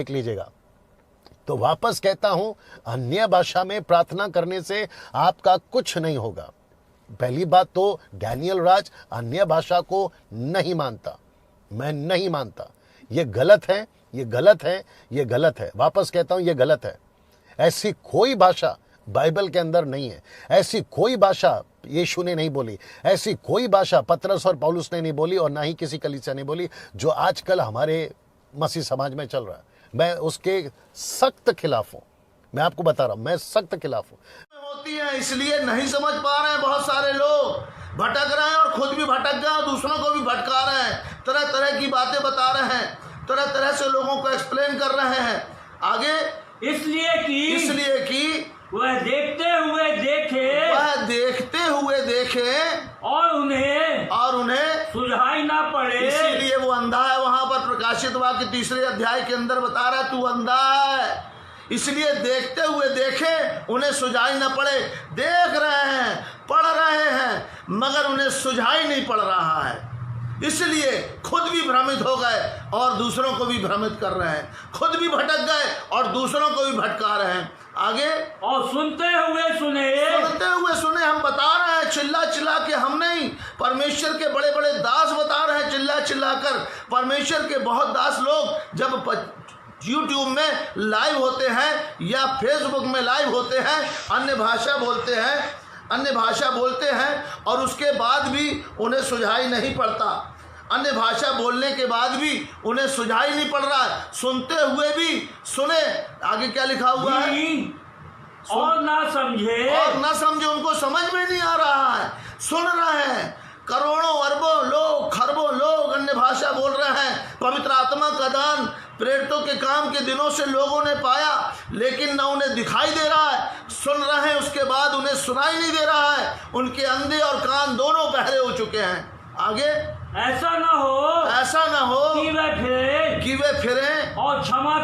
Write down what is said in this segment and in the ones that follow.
देख लीजिएगा। तो वापस कहता हूं, अन्य भाषा में प्रार्थना करने से आपका कुछ नहीं होगा। पहली बात तो डैनियल राज अन्य भाषा को नहीं मानता, मैं नहीं मानता। ये गलत है, ये गलत है, ये गलत है। वापस कहता हूं, ये गलत है। ऐसी कोई भाषा बाइबल के अंदर नहीं है। ऐसी कोई भाषा यीशु ने नहीं बोली, ऐसी कोई भाषा पतरस और पौलुस ने नहीं बोली, और ना ही किसी कलीसिया ने बोली जो आजकल हमारे मसीह समाज में चल रहा है। मैं उसके सख्त खिलाफ हूं। मैं आपको बता रहा हूं, मैं सख्त खिलाफ हूं। होती है, इसलिए नहीं समझ पा रहे हैं। बहुत सारे लोग भटक रहे हैं और खुद भी भटक गए और दूसरों को भी भटका रहे हैं। तरह तरह की बातें बता रहे हैं, तरह तरह से लोगों को एक्सप्लेन कर रहे हैं। आगे इसलिए कि वह देखते हुए देखे और उन्हें सुझाई ना पड़े। इसीलिए वो अंधा है। वहां पर प्रकाशित वाक्य 3 अध्याय के अंदर बता रहा है, तू अंधा है, इसलिए देखते हुए देखे, उन्हें सुझाई न पड़े। देख रहे हैं, पढ़ रहे हैं, मगर उन्हें सुझाई नहीं पड़ रहा है। इसलिए खुद भी भ्रमित हो गए और दूसरों को भी भ्रमित कर रहे हैं। खुद भी भटक गए और दूसरों को भी भटका रहे हैं। आगे, और सुनते हुए सुने। हम बता रहे हैं चिल्ला चिल्ला के, हम नहीं, परमेश्वर के बड़े बड़े दास बता रहे हैं चिल्ला चिल्ला कर। परमेश्वर के बहुत दास लोग जब यूट्यूब में लाइव होते हैं या फेसबुक में लाइव होते हैं, अन्य भाषा बोलते हैं और उसके बाद भी उन्हें सुझाई नहीं पड़ता। अन्य भाषा बोलने के बाद भी उन्हें सुझाई नहीं पड़ रहा है। सुनते हुए भी सुने। आगे क्या लिखा हुआ है? और ना समझे, उनको समझ में नहीं आ रहा है। सुन रहे हैं, करोड़ों अरबों लोग, खरबों लोग अन्य भाषा बोल रहे हैं। पवित्र आत्मा का दान प्रेरितों के काम के दिनों से लोगों ने पाया, लेकिन न उन्हें दिखाई दे रहा है। सुन रहे हैं, उसके बाद उन्हें सुनाई नहीं दे रहा है। उनके अंधे और कान दोनों बहरे हो चुके हैं। आगे, ऐसा ना हो कि वे फिरें और क्षमा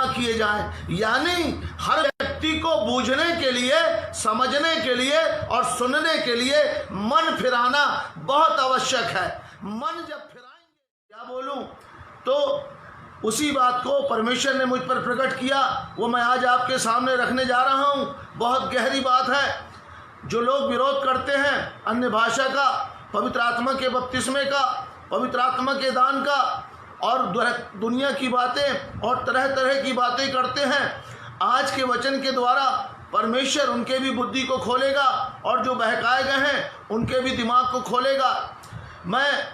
किए जाएं। यानी हर व्यक्ति को बूझने के लिए, समझने के लिए और सुनने के लिए मन फिराना बहुत आवश्यक है। मन जब फिराएंगे, क्या बोलूं, तो उसी बात को परमेश्वर ने मुझ पर प्रकट किया, वो मैं आज आपके सामने रखने जा रहा हूं। बहुत गहरी बात है। जो लोग विरोध करते हैं अन्य भाषा का, पवित्र आत्मा के बपतिस्मे का, पवित्र आत्मा के दान का, और दुनिया की बातें और तरह तरह की बातें करते हैं, आज के वचन के द्वारा परमेश्वर उनके भी बुद्धि को खोलेगा और जो बहकाए गए हैं उनके भी दिमाग को खोलेगा। मैं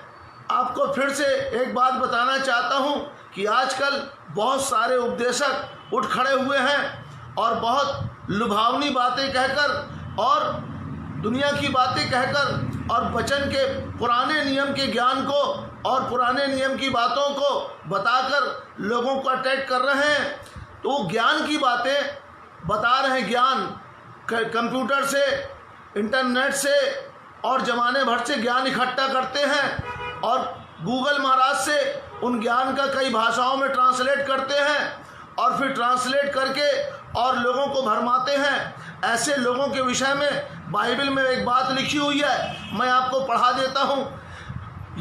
आपको फिर से एक बात बताना चाहता हूं कि आजकल बहुत सारे उपदेशक उठ खड़े हुए हैं और बहुत लुभावनी बातें कहकर और दुनिया की बातें कहकर और वचन के पुराने नियम के ज्ञान को और पुराने नियम की बातों को बताकर लोगों को अटैक कर रहे हैं। तो ज्ञान की बातें बता रहे हैं, ज्ञान कंप्यूटर से, इंटरनेट से और ज़माने भर से ज्ञान इकट्ठा करते हैं और गूगल महाराज से उन ज्ञान का कई भाषाओं में ट्रांसलेट करते हैं और फिर ट्रांसलेट करके और लोगों को भरमाते हैं। ऐसे लोगों के विषय में बाइबल में एक बात लिखी हुई है, मैं आपको पढ़ा देता हूँ।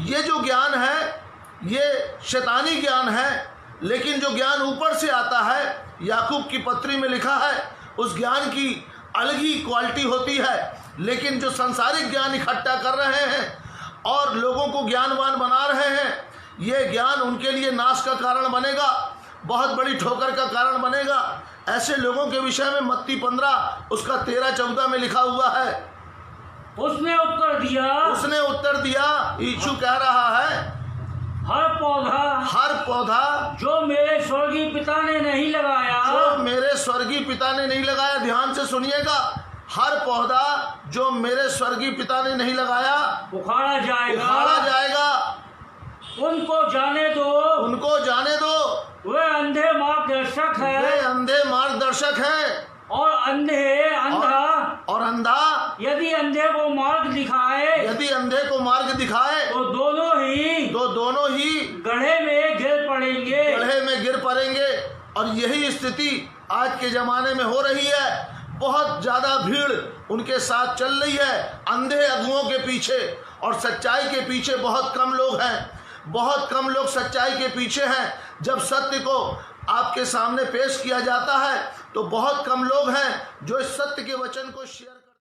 ये जो ज्ञान है ये शैतानी ज्ञान है, लेकिन जो ज्ञान ऊपर से आता है, याकूब की पत्री में लिखा है, उस ज्ञान की अलग ही क्वालिटी होती है। लेकिन जो सांसारिक ज्ञान इकट्ठा कर रहे हैं और लोगों को ज्ञानवान बना रहे हैं, ये ज्ञान उनके लिए नाश का कारण बनेगा, बहुत बड़ी ठोकर का कारण बनेगा। ऐसे लोगों के विषय में मत्ती 15 उसका 13-14 में लिखा हुआ है। उसने उत्तर दिया, यीशु कह रहा है, हर पौधा जो मेरे स्वर्गीय पिता ने नहीं लगाया, ध्यान से सुनिएगा, हर पौधा जो मेरे स्वर्गीय पिता ने नहीं लगाया उखाड़ा जाएगा। उनको जाने दो। वे अंधे मार्गदर्शक है और अंधा यदि अंधे को मार्ग दिखाए तो दोनों ही गड्ढे में गिर पड़ेंगे। और यही स्थिति आज के ज़माने में हो रही है। बहुत ज़्यादा भीड़ उनके साथ चल रही है, अंधे अगुओं के पीछे, और सच्चाई के पीछे बहुत कम लोग हैं। बहुत कम लोग सच्चाई के पीछे हैं। जब सत्य को आपके सामने पेश किया जाता है तो बहुत कम लोग हैं जो इस सत्य के वचन को शेयर